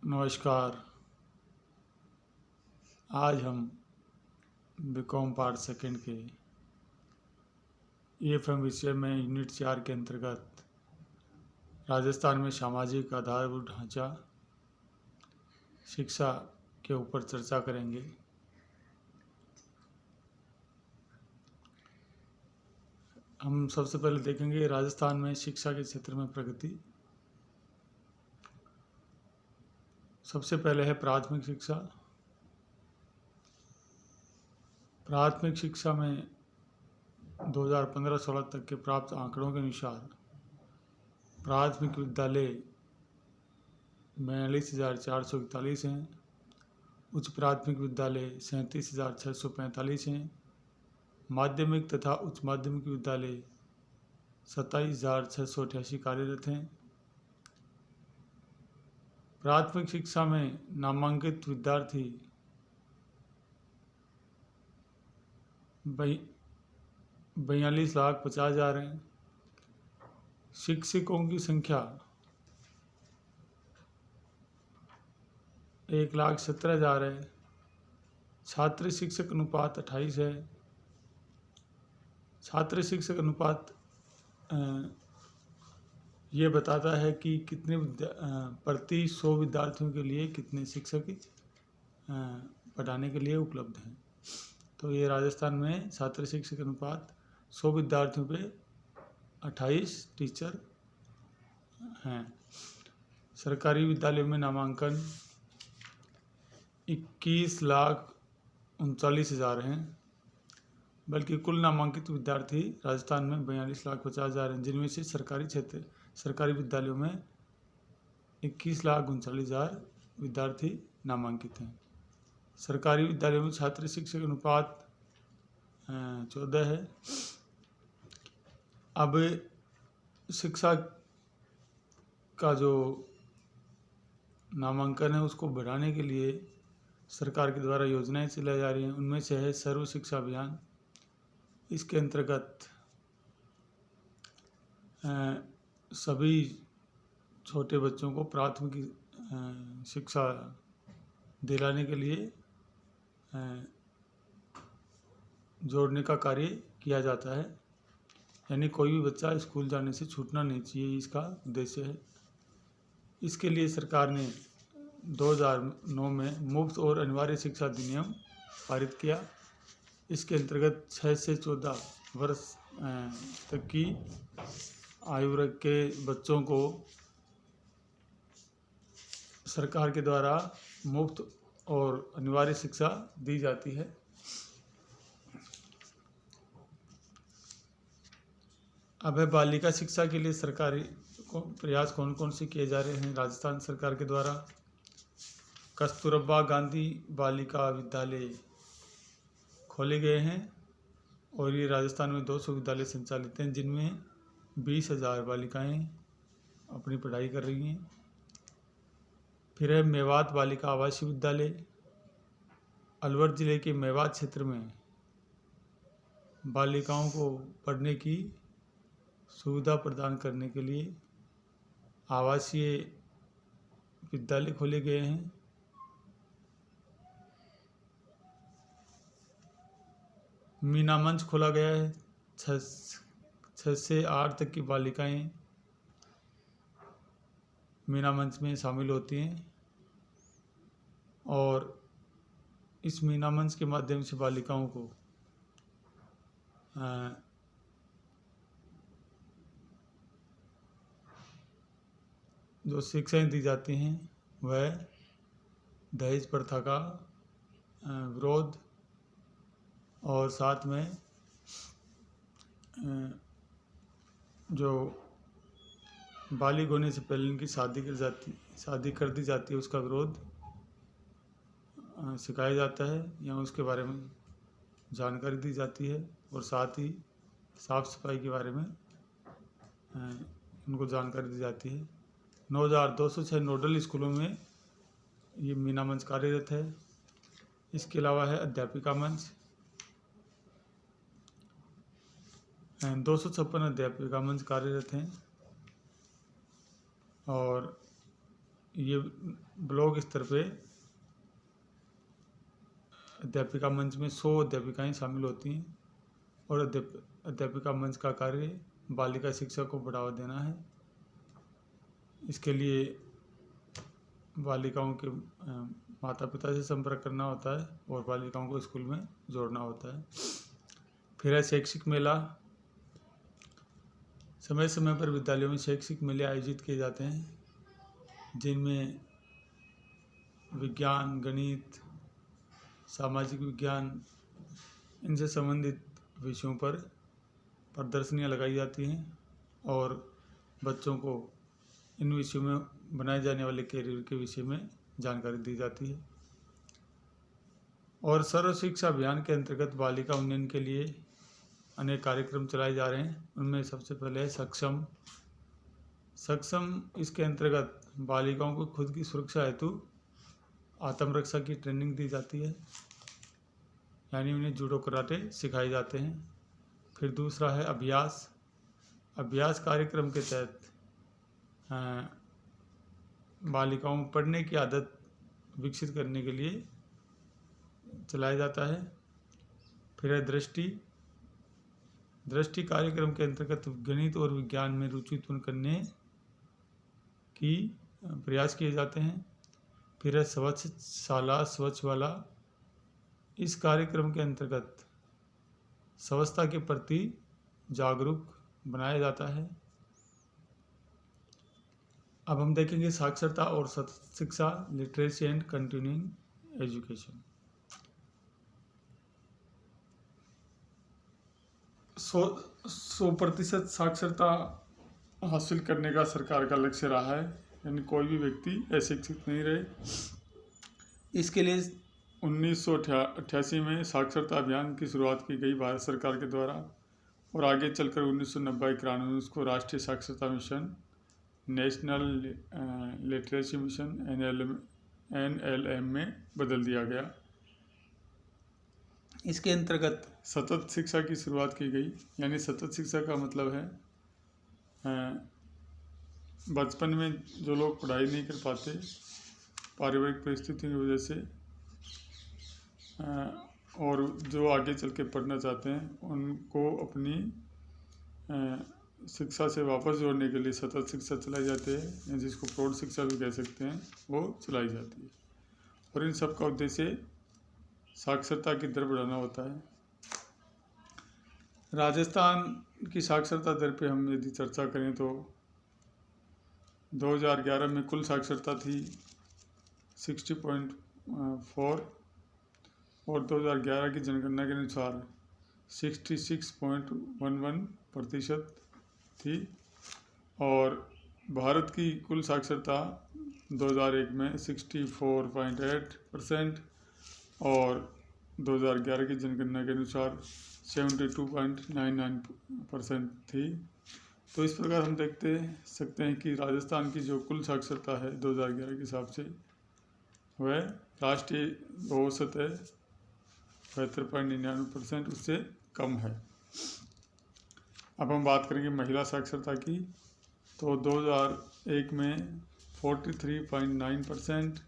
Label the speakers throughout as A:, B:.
A: नमस्कार। आज हम बीकॉम पार्ट सेकंड के ईएफएम विषय में यूनिट 4 के अंतर्गत राजस्थान में सामाजिक आधारभूत ढांचा शिक्षा के ऊपर चर्चा करेंगे। हम सबसे पहले देखेंगे राजस्थान में शिक्षा के क्षेत्र में प्रगति। सबसे पहले है प्राथमिक शिक्षा। प्राथमिक शिक्षा में 2015-16 तक के प्राप्त आंकड़ों के अनुसार प्राथमिक विद्यालय 42,441 हैं, उच्च प्राथमिक विद्यालय 37,645 हैं, माध्यमिक तथा उच्च माध्यमिक विद्यालय 27,688 कार्यरत हैं। प्राथमिक शिक्षा में नामांकित विद्यार्थी 42,50,000 हैं। शिक्षकों की संख्या 1,17,000 है। छात्र शिक्षक अनुपात 28 है। छात्र शिक्षक अनुपात ये बताता है कि कितने प्रति 100 विद्यार्थियों के लिए कितने शिक्षक पढ़ाने के लिए उपलब्ध हैं। तो ये राजस्थान में छात्र शिक्षक अनुपात 100 विद्यार्थियों पे 28 टीचर हैं। सरकारी विद्यालयों में नामांकन 21,39,000 हैं, बल्कि कुल नामांकित विद्यार्थी राजस्थान में 42,50,000 हैं, जिनमें से सरकारी विद्यालयों में 21,39,000 विद्यार्थी नामांकित हैं। सरकारी विद्यालयों में छात्र शिक्षक अनुपात 14 है। अब शिक्षा का जो नामांकन है उसको बढ़ाने के लिए सरकार के द्वारा योजनाएं चलाई जा रही हैं। उनमें से है सर्व शिक्षा अभियान। इसके अंतर्गत सभी छोटे बच्चों को प्राथमिक शिक्षा दिलाने के लिए जोड़ने का कार्य किया जाता है, यानी कोई भी बच्चा स्कूल जाने से छूटना नहीं चाहिए, इसका उद्देश्य है। इसके लिए सरकार ने 2009 में मुफ्त और अनिवार्य शिक्षा अधिनियम पारित किया। इसके अंतर्गत 6 से 14 वर्ष तक की आयु वर्ग के बच्चों को सरकार के द्वारा मुफ्त और अनिवार्य शिक्षा दी जाती है। अब है बालिका शिक्षा के लिए सरकारी प्रयास कौन कौन से किए जा रहे हैं राजस्थान सरकार के द्वारा। कस्तूरबा गांधी बालिका विद्यालय खोले गए हैं और ये राजस्थान में 200 विद्यालय संचालित हैं, जिनमें 20,000 बालिकाएं अपनी पढ़ाई कर रही हैं। फिर है मेवात बालिका आवासीय विद्यालय। अलवर जिले के मेवात क्षेत्र में बालिकाओं को पढ़ने की सुविधा प्रदान करने के लिए आवासीय विद्यालय खोले गए हैं। मीना मंच खोला गया है। 6 से 8 तक की बालिकाएं मीना मंच में शामिल होती हैं और इस मीना मंच के माध्यम से बालिकाओं को जो शिक्षाएं दी जाती हैं वह दहेज प्रथा का विरोध और साथ में जो बालिग होने से पहले इनकी शादी कर दी जाती है उसका विरोध सिखाया जाता है या उसके बारे में जानकारी दी जाती है और साथ ही साफ सफाई के बारे में उनको जानकारी दी जाती है। 9,206 नोडल स्कूलों में ये मीना मंच कार्यरत है। इसके अलावा है अध्यापिका मंच। 256 अध्यापिका मंच कार्यरत हैं और ये ब्लॉक स्तर पे अध्यापिका मंच में 100 अध्यापिकाएँ शामिल होती हैं और अध्यापिका मंच का कार्य बालिका शिक्षा को बढ़ावा देना है। इसके लिए बालिकाओं के माता पिता से संपर्क करना होता है और बालिकाओं को स्कूल में जोड़ना होता है। फिर है शैक्षिक मेला। समय समय पर विद्यालयों में शैक्षिक मेले आयोजित किए जाते हैं, जिनमें विज्ञान, गणित, सामाजिक विज्ञान, इनसे संबंधित विषयों पर प्रदर्शनियाँ लगाई जाती हैं और बच्चों को इन विषयों में बनाए जाने वाले कैरियर के विषय में जानकारी दी जाती है। और सर्व शिक्षा अभियान के अंतर्गत बालिका उन्नयन के लिए अनेक कार्यक्रम चलाए जा रहे हैं। उनमें सबसे पहले है सक्षम। इसके अंतर्गत बालिकाओं को खुद की सुरक्षा हेतु आत्मरक्षा की ट्रेनिंग दी जाती है, यानी उन्हें जूडो कराटे सिखाए जाते हैं। फिर दूसरा है अभ्यास कार्यक्रम के तहत बालिकाओं में पढ़ने की आदत विकसित करने के लिए चलाया जाता है। फिर है दृष्टि कार्यक्रम के अंतर्गत गणित और विज्ञान में रुचि उत्पन्न करने की प्रयास किए जाते हैं। फिर है स्वच्छ शाला स्वच्छ वाला। इस कार्यक्रम के अंतर्गत स्वच्छता के प्रति जागरूक बनाया जाता है। अब हम देखेंगे साक्षरता और सतत शिक्षा, लिटरेसी एंड कंटिन्यूइंग एजुकेशन। 100% साक्षरता हासिल करने का सरकार का लक्ष्य रहा है, यानी कोई भी व्यक्ति अशिक्षित नहीं रहे। इसके लिए 1988 में साक्षरता अभियान की शुरुआत की गई भारत सरकार के द्वारा, और आगे चलकर 1990-91 में उसको राष्ट्रीय साक्षरता mission, national literacy mission NLM में बदल दिया गया। इसके अंतर्गत सतत शिक्षा की शुरुआत की गई, यानी सतत शिक्षा का मतलब है बचपन में जो लोग पढ़ाई नहीं कर पाते पारिवारिक परिस्थितियों की वजह से, और जो आगे चल के पढ़ना चाहते हैं, उनको अपनी शिक्षा से वापस जोड़ने के लिए सतत शिक्षा चलाई जाती है, जिसको प्रौढ़ शिक्षा भी कह सकते हैं, वो चलाई जाती है। और इन सब का उद्देश्य साक्षरता की दर बढ़ाना होता है। राजस्थान की साक्षरता दर पे हम यदि चर्चा करें तो 2011 में कुल साक्षरता थी 60.4 और 2011 की जनगणना के अनुसार 66.11% थी। और भारत की कुल साक्षरता 2001 में 64.8% और 2011 की जनगणना के अनुसार 72.99% थी। तो इस प्रकार हम देखते सकते हैं कि राजस्थान की जो कुल साक्षरता है 2011 के हिसाब से वह राष्ट्रीय औसत है 72.99%, उससे कम है। अब हम बात करेंगे महिला साक्षरता की, तो 2001 में 43.9%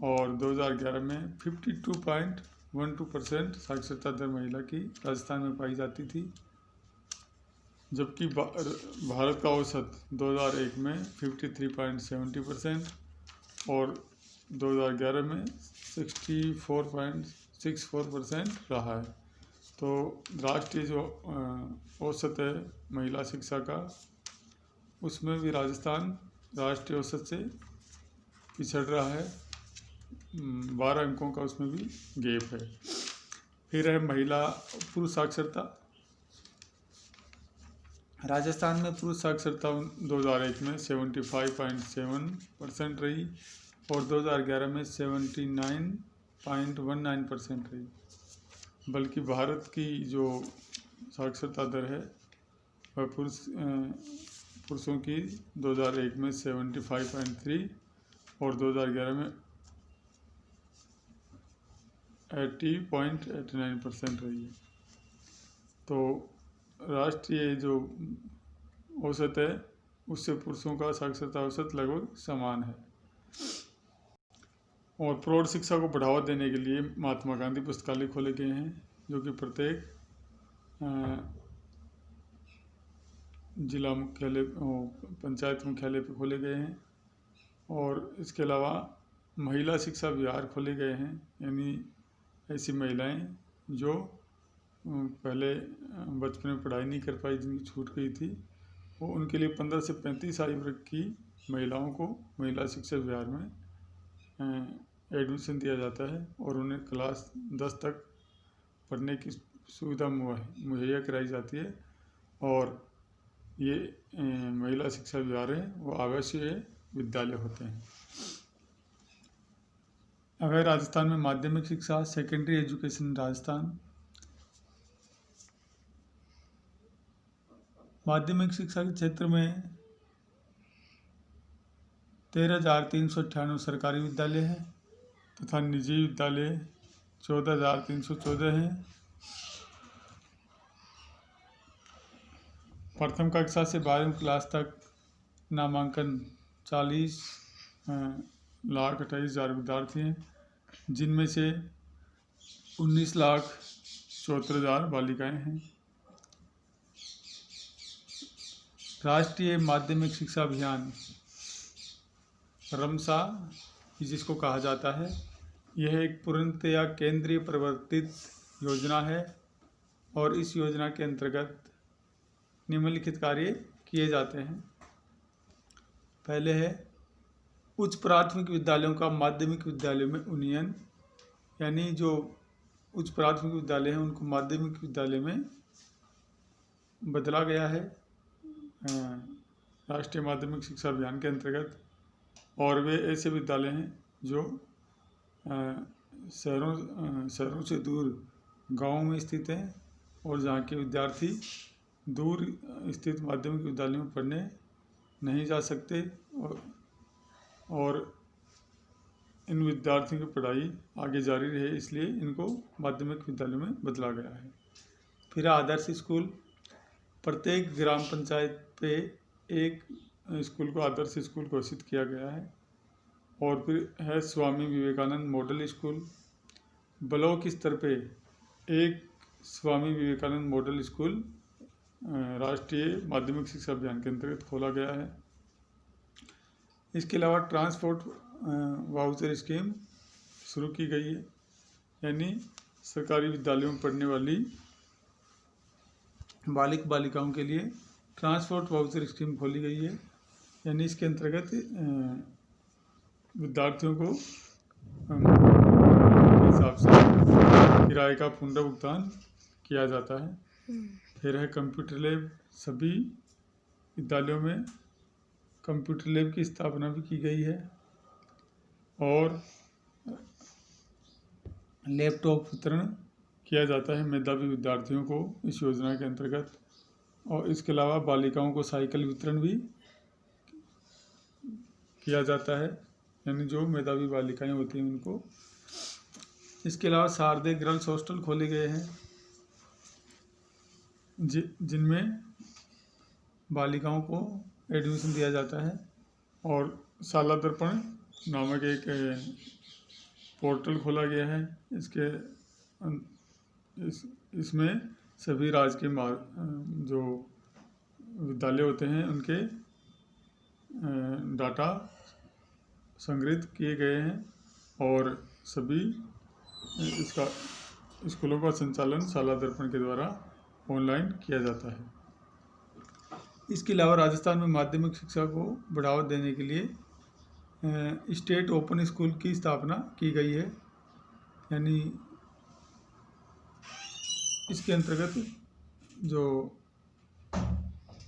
A: और 2011 में 52.12% साक्षरता दर महिला की राजस्थान में पाई जाती थी, जबकि भारत का औसत 2001 में 53.70% और 2011 में 64.64% रहा है। तो राष्ट्रीय जो औसत है महिला शिक्षा का, उसमें भी राजस्थान राष्ट्रीय औसत से पिछड़ रहा है, 12 अंकों का उसमें भी गैप है। फिर है महिला पुरुष साक्षरता। राजस्थान में पुरुष साक्षरता 2001 में 75.7% रही और 2011 में 79.19% रही, बल्कि भारत की जो साक्षरता दर है वह पुरुषों की 2001 में 75.3 और 2011 में 80.89% रही है। तो राष्ट्रीय जो औसत है उससे पुरुषों का साक्षरता औसत लगभग समान है। और प्रौढ़ शिक्षा को बढ़ावा देने के लिए महात्मा गांधी पुस्तकालय खोले गए हैं, जो कि प्रत्येक जिला मुख्यालय पंचायत मुख्यालय पे खोले गए हैं। और इसके अलावा महिला शिक्षा विहार खोले गए हैं, यानी ऐसी महिलाएं जो पहले बचपन में पढ़ाई नहीं कर पाई, जिनकी छूट गई थी, वो उनके लिए 15 से 35 आयु वर्ग की महिलाओं को महिला शिक्षा विहार में एडमिशन दिया जाता है और उन्हें क्लास 10 तक पढ़ने की सुविधा मुहैया कराई जाती है। और ये महिला शिक्षा विहार है वो आवासीय विद्यालय होते हैं। अगर राजस्थान में माध्यमिक शिक्षा, सेकेंडरी एजुकेशन राजस्थान, माध्यमिक शिक्षा के क्षेत्र में 13,398 सरकारी विद्यालय हैं तथा निजी विद्यालय 14,314 हैं। प्रथम कक्षा से 12वीं क्लास तक नामांकन 40,28,000 विद्यार्थी हैं, जिनमें से 19,74,000 बालिकाएं हैं। राष्ट्रीय माध्यमिक शिक्षा अभियान रमसा जिसको कहा जाता है, यह एक पूर्णतया केंद्रीय प्रवर्तित योजना है और इस योजना के अंतर्गत निम्नलिखित कार्य किए जाते हैं। पहले है उच्च प्राथमिक विद्यालयों का माध्यमिक विद्यालयों में उन्नयन, यानी जो उच्च प्राथमिक विद्यालय हैं उनको माध्यमिक विद्यालय में बदला गया है राष्ट्रीय माध्यमिक शिक्षा अभियान के अंतर्गत। और वे ऐसे विद्यालय हैं जो शहरों से दूर गाँवों में स्थित हैं और जहाँ के विद्यार्थी दूर स्थित माध्यमिक विद्यालयों में पढ़ने नहीं जा सकते और इन विद्यार्थियों की पढ़ाई आगे जारी रहे, इसलिए इनको माध्यमिक विद्यालयों में बदला गया है। फिर आदर्श स्कूल, प्रत्येक ग्राम पंचायत पे एक स्कूल को आदर्श स्कूल घोषित किया गया है। और फिर है Swami Vivekananda model school, block स्तर पे एक स्वामी विवेकानंद मॉडल स्कूल राष्ट्रीय माध्यमिक शिक्षा अभियान के अंतर्गत खोला गया है। इसके अलावा ट्रांसपोर्ट वाउचर स्कीम शुरू की गई है, यानी सरकारी विद्यालयों में पढ़ने वाली बालिकाओं के लिए ट्रांसपोर्ट वाउचर स्कीम खोली गई है, यानी इसके अंतर्गत विद्यार्थियों को हिसाब से किराए का पुनर्भुगतान किया जाता है। फिर है कंप्यूटर लैब, सभी विद्यालयों में कंप्यूटर लैब की स्थापना भी की गई है और लैपटॉप वितरण किया जाता है मेधावी विद्यार्थियों को इस योजना के अंतर्गत। और इसके अलावा बालिकाओं को साइकिल वितरण भी किया जाता है, यानी जो मेधावी बालिकाएं होती हैं उनको। इसके अलावा शारदीय गर्ल्स हॉस्टल खोले गए हैं जिनमें बालिकाओं को एडमिशन दिया जाता है। और शाला दर्पण नामक एक पोर्टल खोला गया है। इसमें सभी राजकीय जो विद्यालय होते हैं उनके डाटा संग्रहित किए गए हैं और सभी स्कूलों का संचालन शाला दर्पण के द्वारा ऑनलाइन किया जाता है। इसके अलावा राजस्थान में माध्यमिक शिक्षा को बढ़ावा देने के लिए स्टेट ओपन स्कूल की स्थापना की गई है, यानी इसके अंतर्गत जो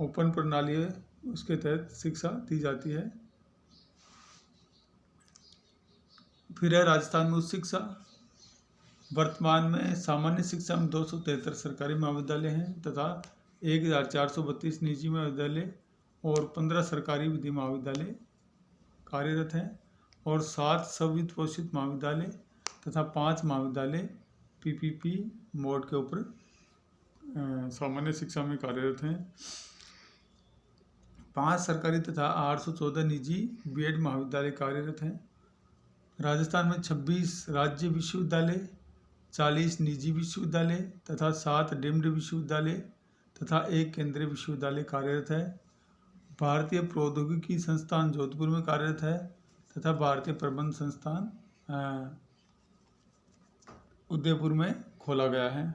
A: ओपन प्रणाली है उसके तहत शिक्षा दी जाती है। फिर है राजस्थान में उच्च शिक्षा, वर्तमान में सामान्य शिक्षा में 273 सरकारी महाविद्यालय हैं तथा 1,432 निजी महाविद्यालय और 15 सरकारी विधि महाविद्यालय कार्यरत हैं और 7 स्ववित्त पोषित महाविद्यालय तथा 5 महाविद्यालय PPP मोड के ऊपर सामान्य शिक्षा में कार्यरत हैं। 5 सरकारी तथा 814 निजी बीएड महाविद्यालय कार्यरत हैं। राजस्थान में 26 राज्य विश्वविद्यालय, 40 निजी विश्वविद्यालय तथा 7 डीम्ड विश्वविद्यालय तथा 1 केंद्रीय विश्वविद्यालय कार्यरत है। भारतीय प्रौद्योगिकी संस्थान जोधपुर में कार्यरत है तथा भारतीय प्रबंध संस्थान उदयपुर में खोला गया है।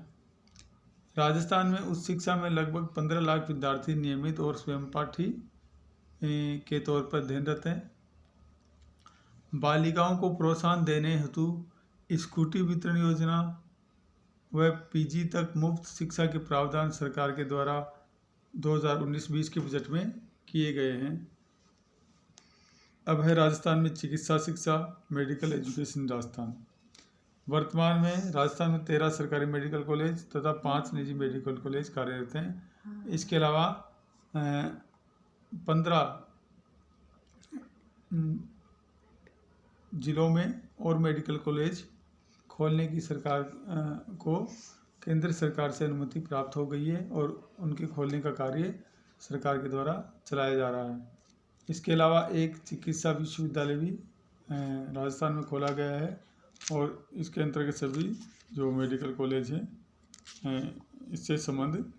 A: राजस्थान में उच्च शिक्षा में लगभग 15 लाख विद्यार्थी नियमित और स्वयंपाठी के तौर पर अध्ययनरत हैं। बालिकाओं को प्रोत्साहन देने हेतु स्कूटी वितरण योजना व पीजी तक मुफ्त शिक्षा के प्रावधान सरकार के द्वारा 2019-20 के बजट में किए गए हैं। अब है राजस्थान में चिकित्सा शिक्षा, मेडिकल एजुकेशन राजस्थान। वर्तमान में राजस्थान में 13 सरकारी मेडिकल कॉलेज तथा 5 निजी मेडिकल कॉलेज कार्यरत हैं। इसके अलावा 15 जिलों में और मेडिकल कॉलेज खोलने की सरकार को केंद्र सरकार से अनुमति प्राप्त हो गई है और उनके खोलने का कार्य सरकार के द्वारा चलाया जा रहा है। इसके अलावा एक चिकित्सा विश्वविद्यालय भी राजस्थान में खोला गया है और इसके अंतर्गत सभी जो मेडिकल कॉलेज हैं इससे संबंध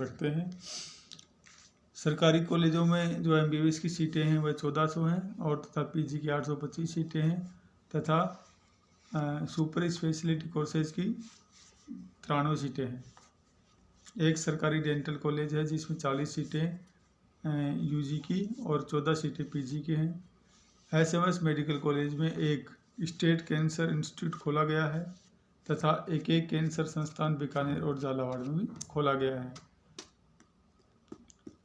A: रखते हैं। सरकारी कॉलेजों में जो एमबीबीएस की सीटें हैं वह 1400 हैं और तथा पीजी की 825 सीटें हैं तथा सुपर स्पेशलिटी कोर्सेज की 93 सीटें हैं। एक सरकारी डेंटल कॉलेज है जिसमें 40 सीटें यूजी की और 14 सीटें पीजी की हैं। एसएमएस मेडिकल कॉलेज में एक स्टेट कैंसर इंस्टीट्यूट खोला गया है तथा एक कैंसर संस्थान बीकानेर और झालावाड़ में भी खोला गया है।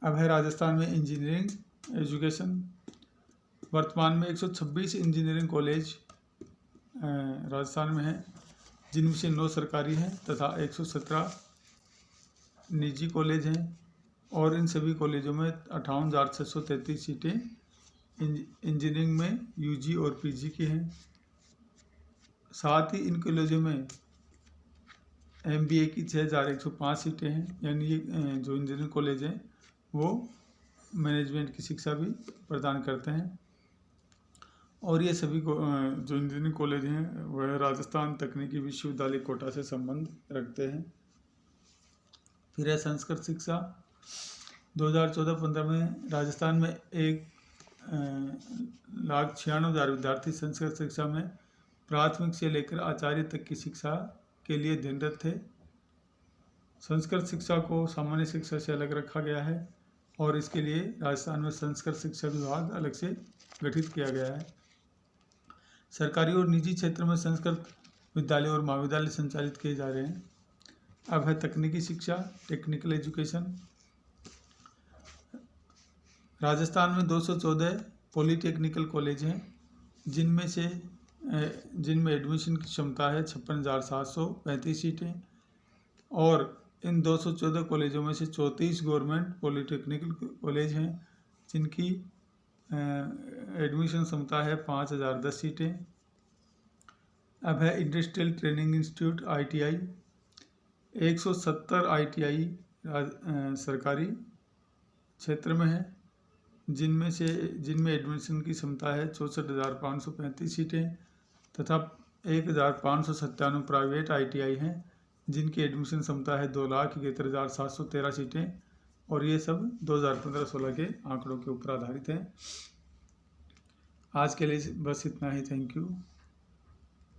A: अब है राजस्थान में इंजीनियरिंग एजुकेशन। वर्तमान में 126 इंजीनियरिंग कॉलेज राजस्थान में हैं, जिनमें से 9 सरकारी हैं तथा 117 निजी कॉलेज हैं और इन सभी कॉलेजों में 58,633 सीटें इंजीनियरिंग में यूजी और पीजी की हैं। साथ ही इन कॉलेजों में एमबीए की 6,105 सीटें हैं, यानी ये जो इंजीनियरिंग कॉलेज हैं वो मैनेजमेंट की शिक्षा भी प्रदान करते हैं। और ये सभी जो इंजीनियरिंग कॉलेज हैं वह राजस्थान तकनीकी विश्वविद्यालय कोटा से संबंध रखते हैं। फिर है संस्कृत शिक्षा। 2014-15 में राजस्थान में 1,96,000 विद्यार्थी संस्कृत शिक्षा में प्राथमिक से लेकर आचार्य तक की शिक्षा के लिए अध्ययनरत थे। संस्कृत शिक्षा को सामान्य शिक्षा से अलग रखा गया है और इसके लिए राजस्थान में संस्कृत शिक्षा विभाग अलग से गठित किया गया है। सरकारी और निजी क्षेत्र में संस्कृत विद्यालय और महाविद्यालय संचालित किए जा रहे हैं। अब है तकनीकी शिक्षा, टेक्निकल एजुकेशन। राजस्थान में 214 पॉलीटेक्निकल कॉलेज हैं, जिनमें एडमिशन की क्षमता है 56,735 सीटें और इन 214 कॉलेजों में से 34 गवर्नमेंट पॉलीटेक्निकल कॉलेज हैं जिनकी एडमिशन क्षमता है 5,010 सीटें। अब है industrial training institute ITI। 170 ITI सरकारी क्षेत्र में है, जिनमें एडमिशन की क्षमता है 64,535 सीटें तथा 1,597 प्राइवेट ITI हैं जिनकी एडमिशन क्षमता है 2,71,713 सीटें और ये सब 2015-16 के आंकड़ों के ऊपर आधारित हैं। आज के लिए बस इतना ही। Thank you.